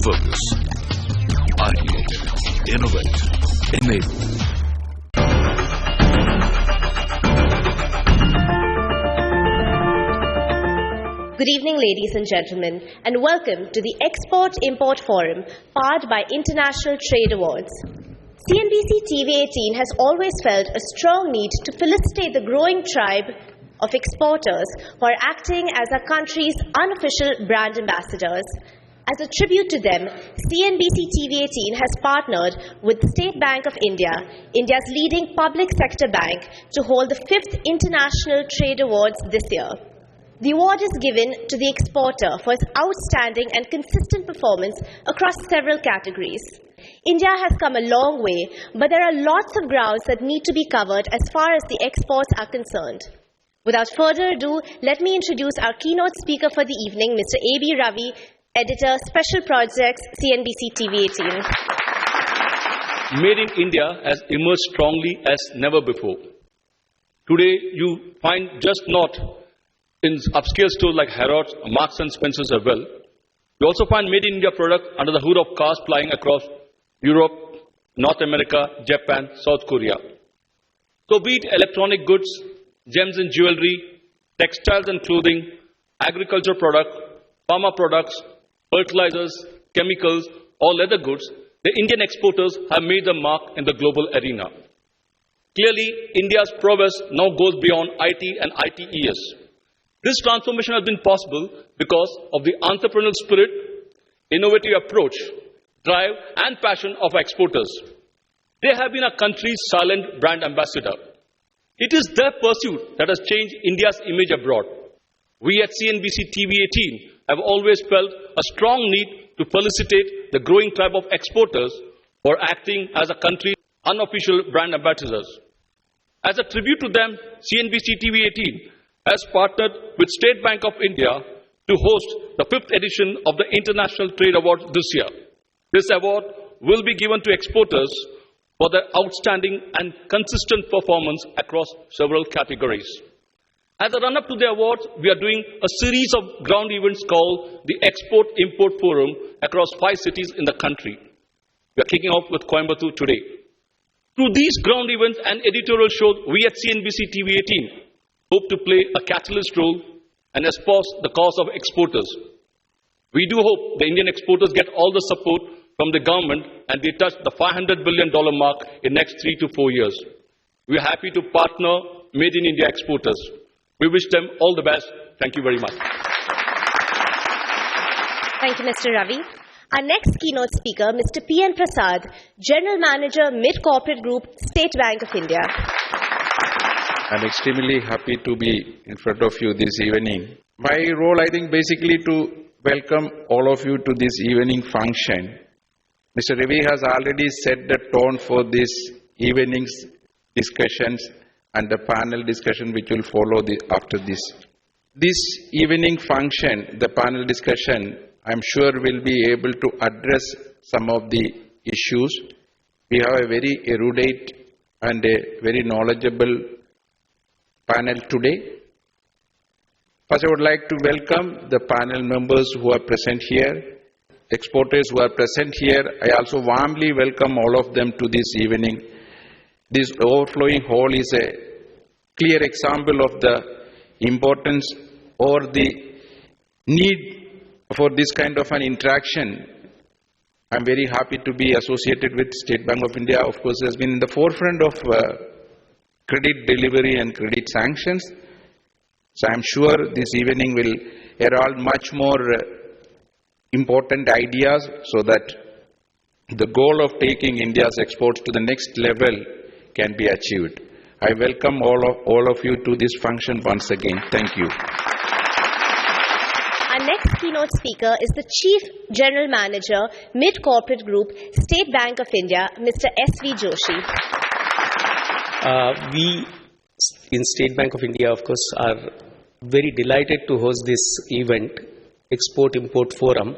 focus. Ideate, innovate, enable. Good evening, ladies and gentlemen, and welcome to the Export-Import Forum, powered by International Trade Awards. CNBC TV18 has always felt a strong need to felicitate the growing tribe of exporters who are acting as our country's unofficial brand ambassadors. As a tribute to them, CNBC TV18 has partnered with State Bank of India, India's leading public sector bank, to hold the 5th International Trade Awards this year. The award is given to the exporter for its outstanding and consistent performance across several categories. India has come a long way, but there are lots of grounds that need to be covered as far as the exports are concerned. Without further ado, let me introduce our keynote speaker for the evening, Mr. A.B. Ravi, Editor, Special Projects, CNBC TV18. Made in India has emerged strongly as never before. Today, you find just not in upscale stores like Harrods, Marks and Spencer's as well. You also find made in India products under the hood of cars flying across Europe, North America, Japan, South Korea. So be it electronic goods, gems and jewelry, textiles and clothing, agriculture products, pharma products, fertilizers, chemicals, or leather goods, the Indian exporters have made their mark in the global arena. Clearly, India's prowess now goes beyond IT and ITES. This transformation has been possible because of the entrepreneurial spirit, innovative approach, drive, and passion of exporters. They have been our country's silent brand ambassador. It is their pursuit that has changed India's image abroad. We at CNBC TV18 have always felt a strong need to felicitate the growing tribe of exporters for acting as a country's unofficial brand ambassadors. As a tribute to them, CNBC TV18 has partnered with State Bank of India to host the 5th edition of the International Trade Awards this year. This award will be given to exporters for their outstanding and consistent performance across several categories. As a run-up to the awards, we are doing a series of ground events called the Export-Import Forum across 5 cities in the country. We are kicking off with Coimbatore today. Through these ground events and editorial shows, we at CNBC TV18 hope to play a catalyst role and espouse the cause of exporters. We do hope the Indian exporters get all the support from the government and they touch the $500 billion mark in the next 3 to 4 years. We are happy to partner Made in India exporters. We wish them all the best. Thank you very much. Thank you, Mr. Ravi. Our next keynote speaker, Mr. P.N. Prasad, General Manager, Mid-Corporate Group, State Bank of India. I'm extremely happy to be in front of you this evening. My role, I think, basically to welcome all of you to this evening function. Mr. Ravi has already set the tone for this evening's discussions and the panel discussion which will follow after this. This evening function, the panel discussion, I'm sure will be able to address some of the issues. We have a very erudite and a very knowledgeable panel today. First, I would like to welcome the panel members who are present here, exporters who are present here. I also warmly welcome all of them to this evening. This overflowing hall is a clear example of the importance or the need for this kind of an interaction. I'm very happy to be associated with State Bank of India. Of course, has been in the forefront of credit delivery and credit sanctions. So I'm sure this evening will herald much more important ideas so that the goal of taking India's exports to the next level can be achieved. I welcome all of you to this function once again. Thank you. Our next keynote speaker is the Chief General Manager, Mid-Corporate Group, State Bank of India, Mr. S.V. Joshi. We in State Bank of India, of course, are very delighted to host this event, Export-Import Forum,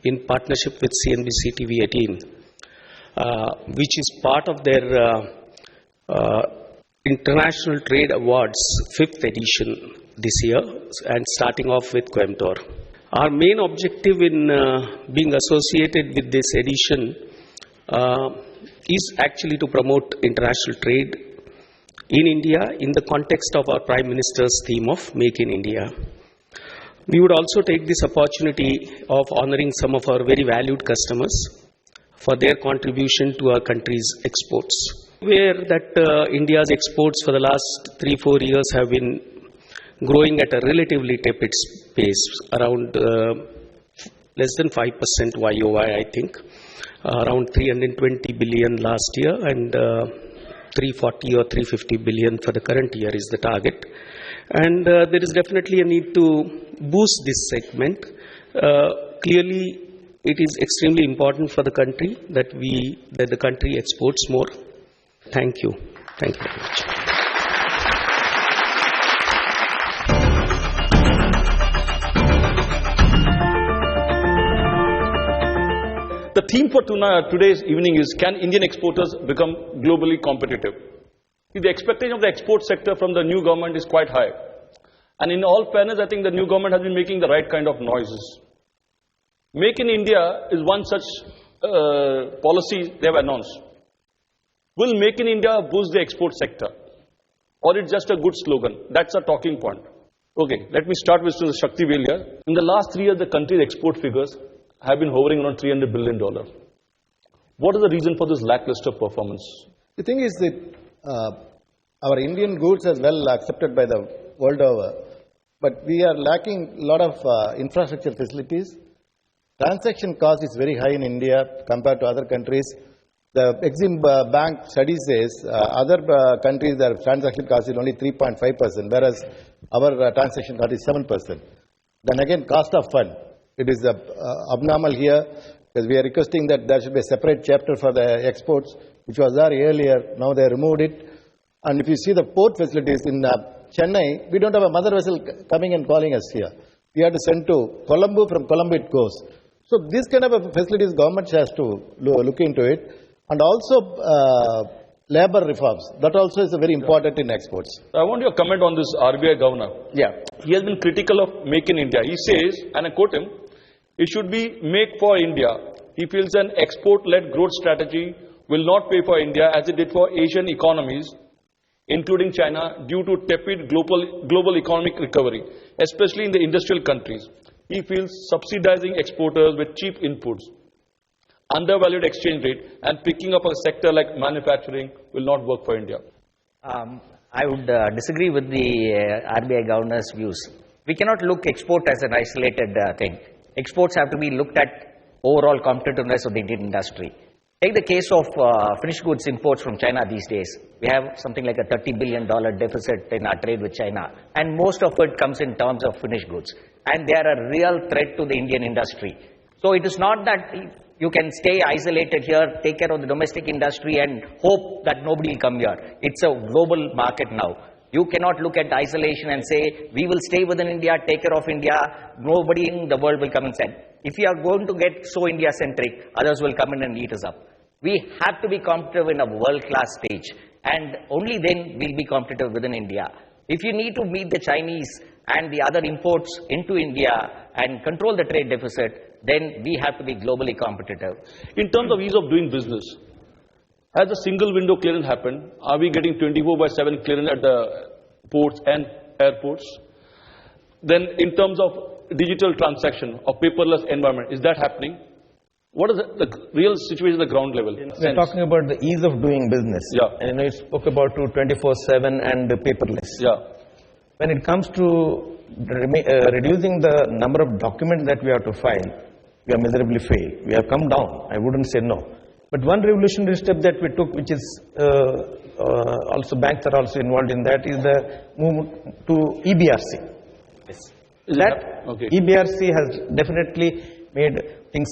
in partnership with CNBC TV18, which is part of their International Trade Awards 5th edition this year, and starting off with Coimbatore. Our main objective in being associated with this edition is actually to promote international trade in India in the context of our Prime Minister's theme of Make in India. We would also take this opportunity of honoring some of our very valued customers for their contribution to our country's exports. Where that India's exports for the last 3-4 years have been growing at a relatively tepid pace, around less than 5% YOY, I think, around 320 billion last year, and 340 or 350 billion for the current year is the target. And there is definitely a need to boost this segment. Clearly, it is extremely important for the country that the country exports more. Thank you. Thank you very much. The theme for today's evening is, can Indian exporters become globally competitive? The expectation of the export sector from the new government is quite high. And in all fairness, I think the new government has been making the right kind of noises. Make in India is one such policy they have announced. Will Make in India boost the export sector? Or it's just a good slogan? That's a talking point. Okay, let me start with Mr. Shakti Velia. In the last 3 years, the country's export figures have been hovering around $300 billion. What is the reason for this lackluster performance? The thing is that our Indian goods are well accepted by the world over, but we are lacking a lot of infrastructure facilities. Transaction cost is very high in India compared to other countries. The Exim Bank study says other countries, their transaction cost is only 3.5%, whereas our transaction cost is 7%. Then again, cost of fund. It is abnormal here, because we are requesting that there should be a separate chapter for the exports, which was there earlier. Now they removed it. And if you see the port facilities in Chennai, we don't have a mother vessel coming and calling us here. We have to send to Colombo, from Colombo it goes. So this kind of facilities, government has to look into it. And also labor reforms. That also is very important in exports. I want your comment on this RBI governor. Yeah. He has been critical of Make in India. He says, and I quote him, it should be Make for India. He feels an export-led growth strategy will not pay for India as it did for Asian economies, including China, due to tepid global economic recovery, especially in the industrial countries. He feels subsidizing exporters with cheap inputs, undervalued exchange rate, and picking up a sector like manufacturing will not work for India. I would disagree with the RBI governor's views. We cannot look export as an isolated thing. Exports have to be looked at overall competitiveness of the Indian industry. Take the case of finished goods imports from China these days. We have something like a $30 billion deficit in our trade with China, and most of it comes in terms of finished goods. And they are a real threat to the Indian industry. So it is not that you can stay isolated here, take care of the domestic industry and hope that nobody will come here. It's a global market now. You cannot look at isolation and say, we will stay within India, take care of India, nobody in the world will come and send. If you are going to get so India-centric, others will come in and eat us up. We have to be competitive in a world-class stage, and only then we'll be competitive within India. If you need to meet the Chinese and the other imports into India and control the trade deficit, then we have to be globally competitive. In terms of ease of doing business, has a single window clearance happened? Are we getting 24/7 clearance at the ports and airports? Then in terms of digital transaction or paperless environment, is that happening? What is the real situation at the ground level? We're talking about the ease of doing business. Yeah. And you spoke about 24/7 and paperless. Yeah. When it comes to reducing the number of documents that we have to file, we have miserably failed. We have come down. I wouldn't say no. But one revolutionary step that we took, which is also banks are also involved in that, is the move to EBRC. Yes. Okay. EBRC has definitely made things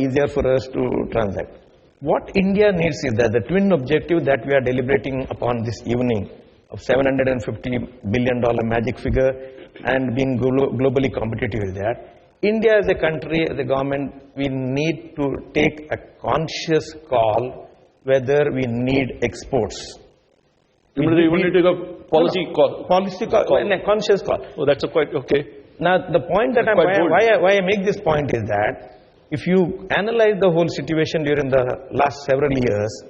easier for us to transact. What India needs is that the twin objective that we are deliberating upon this evening of $750 billion magic figure and being globally competitive with that. India as a country, as a government, we need to take a conscious call whether we need exports. You need to take a policy call. Policy call, and a conscious call. Oh, that's a quite, okay. Now, the point that why I make this point is that if you analyze the whole situation during the last several years,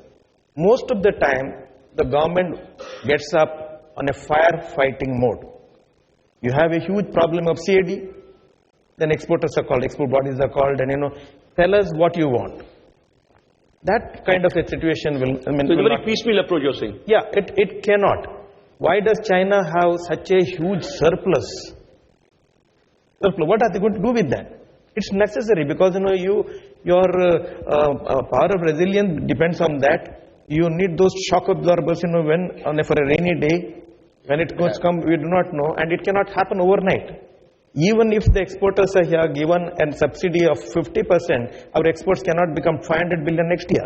most of the time the government gets up on a firefighting mode. You have a huge problem of CAD, then exporters are called, export bodies are called, and tell us what you want. That kind of a situation will... So it's a very piecemeal approach you're saying? Yeah, it cannot. Why does China have such a huge surplus? What are they going to do with that? It's necessary because your power of resilience depends on that. You need those shock absorbers, when for a rainy day, when it goes come, we do not know, and it cannot happen overnight. Even if the exporters are here given a subsidy of 50%, our exports cannot become 500 billion next year.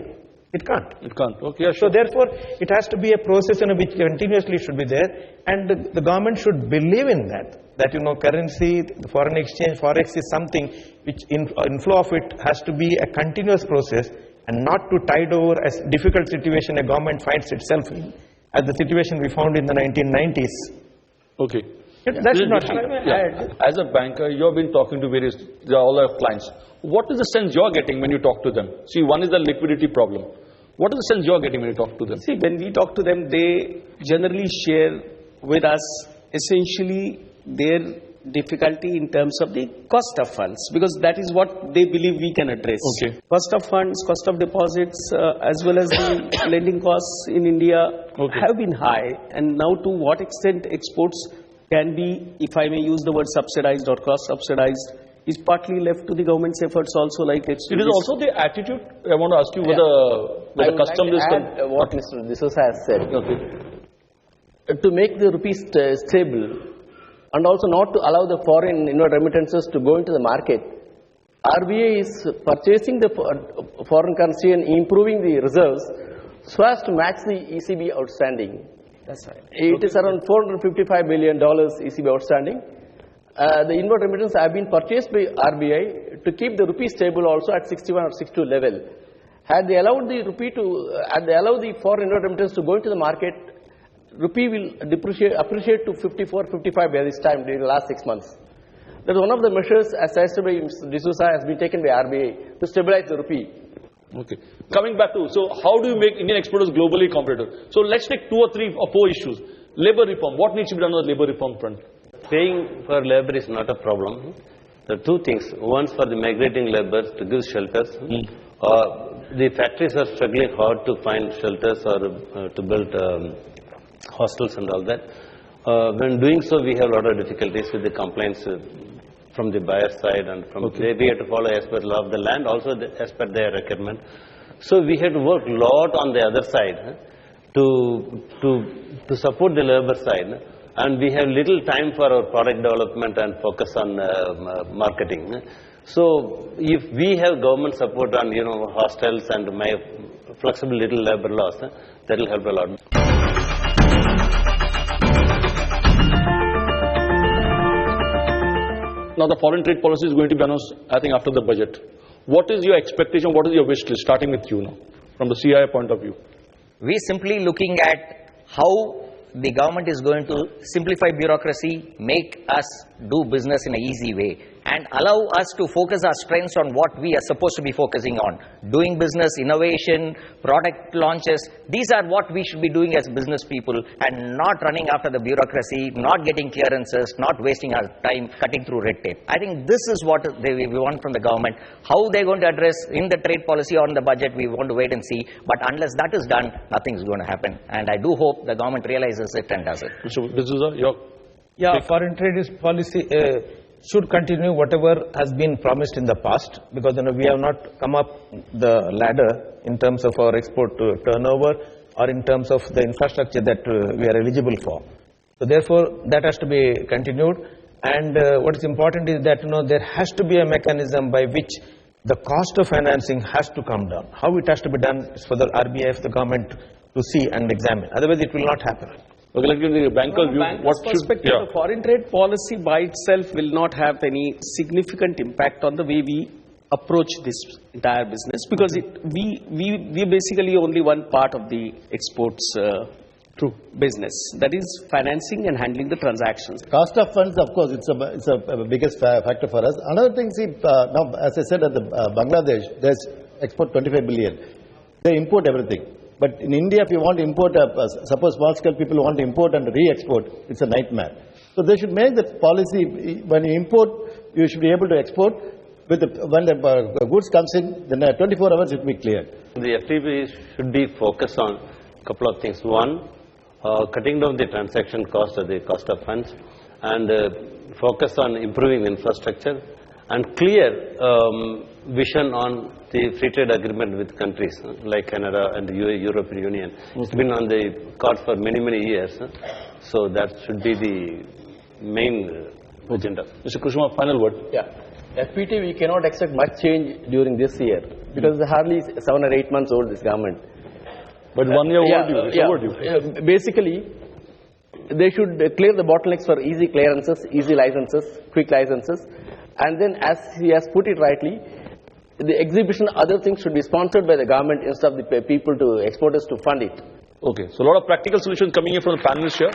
It can't. It can't. Okay, So therefore, it has to be a process which continuously should be there, and the government should believe in that. That currency, the foreign exchange, forex is something which inflow of it has to be a continuous process, and not to tide over a difficult situation a government finds itself in, as the situation we found in the 1990s. Okay. That should not happen. As a banker, you have been talking to all our clients. What is the sense you're getting when you talk to them? See, one is the liquidity problem. What is the sense you're getting when you talk to them? See, when we talk to them, they generally share with us essentially their difficulty in terms of the cost of funds, because that is what they believe we can address. Okay. Cost of funds, cost of deposits, as well as the lending costs in India have been high, and now to what extent exports can be, if I may use the word subsidized or cross-subsidized, is partly left to the government's efforts also. Like it is also the attitude. I want to ask you whether custom is... what Mr. D'Souza has said. To make the rupee stable, and also not to allow the foreign remittances to go into the market, RBI is purchasing the foreign currency and improving the reserves so as to match the ECB outstanding. That's right. It is around $455 billion ECB outstanding. The inward remittances have been purchased by RBI to keep the rupee stable also at 61 or 62 level. Had they allowed the foreign inward remittances to go into the market, rupee will appreciate to 54, 55 by this time during the last 6 months. That is one of the measures, as suggested by Mr. D'Souza, has been taken by RBI to stabilize the rupee. Okay. Coming back to, so how do you make Indian exporters globally competitive? So let's take 2 or 3 or 4 issues. Labor reform. What needs to be done on the labor reform front? Paying for labor is not a problem. There are 2 things. One for the migrating laborers to give shelters. The factories are struggling hard to find shelters or to build hostels and all that. When doing so, we have a lot of difficulties with the complaints from the buyer side, and from we have to follow as per law of the land, also as per their requirement. So we had to work a lot on the other side to support the labor side, and we have little time for our product development and focus on marketing. So if we have government support on hostels and my flexible little labor laws, that will help a lot. Now the foreign trade policy is going to be announced, I think, after the budget. What is your expectation? What is your wish list? Starting with you now, from the CII point of view. We simply looking at how the government is going to simplify bureaucracy, make us do business in an easy way, and allow us to focus our strengths on what we are supposed to be focusing on. Doing business, innovation, product launches, these are what we should be doing as business people, and not running after the bureaucracy, not getting clearances, not wasting our time cutting through red tape. I think this is what we want from the government. How they're going to address in the trade policy or in the budget, we want to wait and see. But unless that is done, nothing's going to happen. And I do hope the government realizes it and does it. So this is your... Yeah, foreign trade policy should continue whatever has been promised in the past, because we have not come up the ladder in terms of our export turnover or in terms of the infrastructure that we are eligible for. So therefore, that has to be continued. And what is important is that there has to be a mechanism by which the cost of financing has to come down. How it has to be done is for the RBI, the government, to see and examine. Otherwise, it will not happen. Okay, let's give the banker's view. What perspective, the foreign trade policy by itself will not have any significant impact on the way we approach this entire business, because we basically only one part of the exports business, that is financing and handling the transactions. Cost of funds, of course, it's a biggest factor for us. Another thing, see, now, as I said, at the Bangladesh, there's export 25 billion. They import everything. But in India, if you want to import, suppose small-scale people want to import and re-export, it's a nightmare. So they should make the policy, when you import, you should be able to export. When the goods comes in, then 24 hours it will be cleared. The FTB should be focused on a couple of things. One, cutting down the transaction cost or the cost of funds, and focus on improving infrastructure, and clear vision on the free trade agreement with countries like Canada and the European Union. It's been on the cards for many, many years. So that should be the main agenda. Mr. Kushma, final word. Yeah. FPT, we cannot expect much change during this year because it's hardly 7 or 8 months old, this government. But 1 year overdue. Basically, they should clear the bottlenecks for easy clearances, easy licenses, quick licenses. And then, as he has put it rightly, the exhibition, other things should be sponsored by the government instead of the people to exporters to fund it. Okay, so a lot of practical solutions coming in from the panelists here.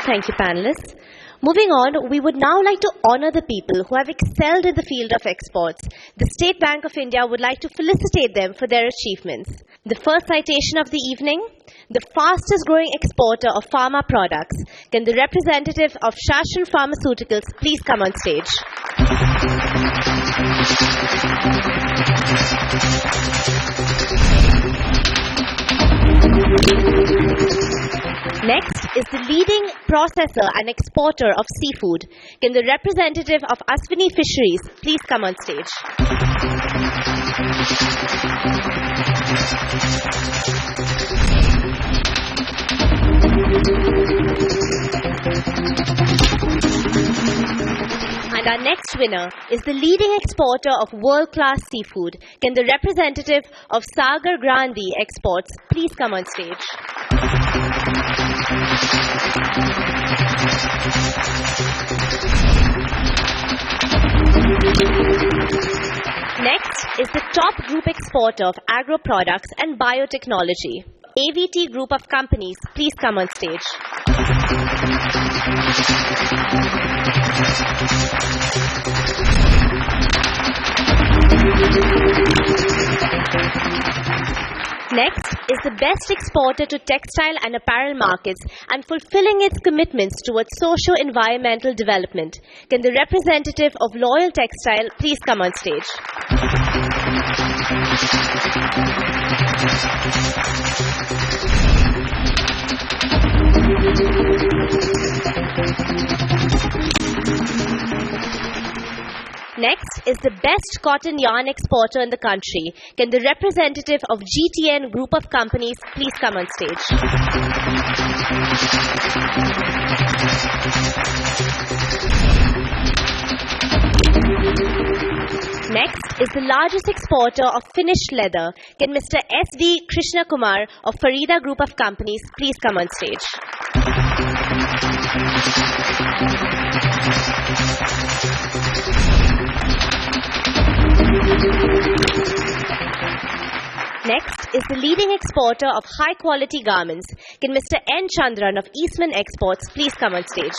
Thank you, panelists. Moving on, we would now like to honor the people who have excelled in the field of exports. The State Bank of India would like to felicitate them for their achievements. The first citation of the evening, the fastest growing exporter of pharma products. Can the representative of Shashan Pharmaceuticals please come on stage? Next is the leading processor and exporter of seafood. Can the representative of Aswini Fisheries please come on stage? And our next winner is the leading exporter of world-class seafood. Can the representative of Sagar Grandi Exports please come on stage? Next is the top group exporter of agro products and biotechnology. AVT Group of Companies, please come on stage. Next is the best exporter to textile and apparel markets and fulfilling its commitments towards socio-environmental development. Can the representative of Loyal Textile please come on stage? Next is the best cotton yarn exporter in the country. Can the representative of GTN Group of Companies please come on stage? Next is the largest exporter of finished leather. Can Mr. S.D. Krishna Kumar of Farida Group of Companies please come on stage? Next is the leading exporter of high-quality garments. Can Mr. N. Chandran of Eastman Exports please come on stage?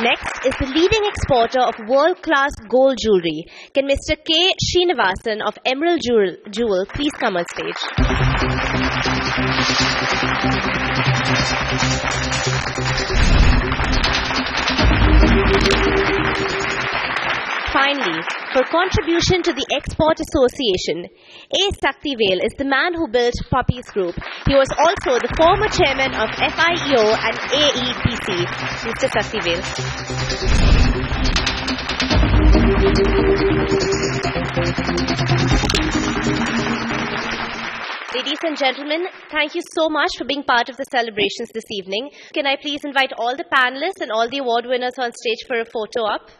Next is the leading exporter of world-class gold jewelry. Can Mr. K. Srinivasan of Emerald Jewel please come on stage? Finally, for contribution to the Export Association, A. Saktivel is the man who built Puppies Group. He was also the former chairman of FIEO and AEPC. Mr. Saktivel. Ladies and gentlemen, thank you so much for being part of the celebrations this evening. Can I please invite all the panelists and all the award winners on stage for a photo op?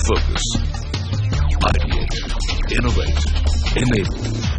focus. Ideate, innovate, enable.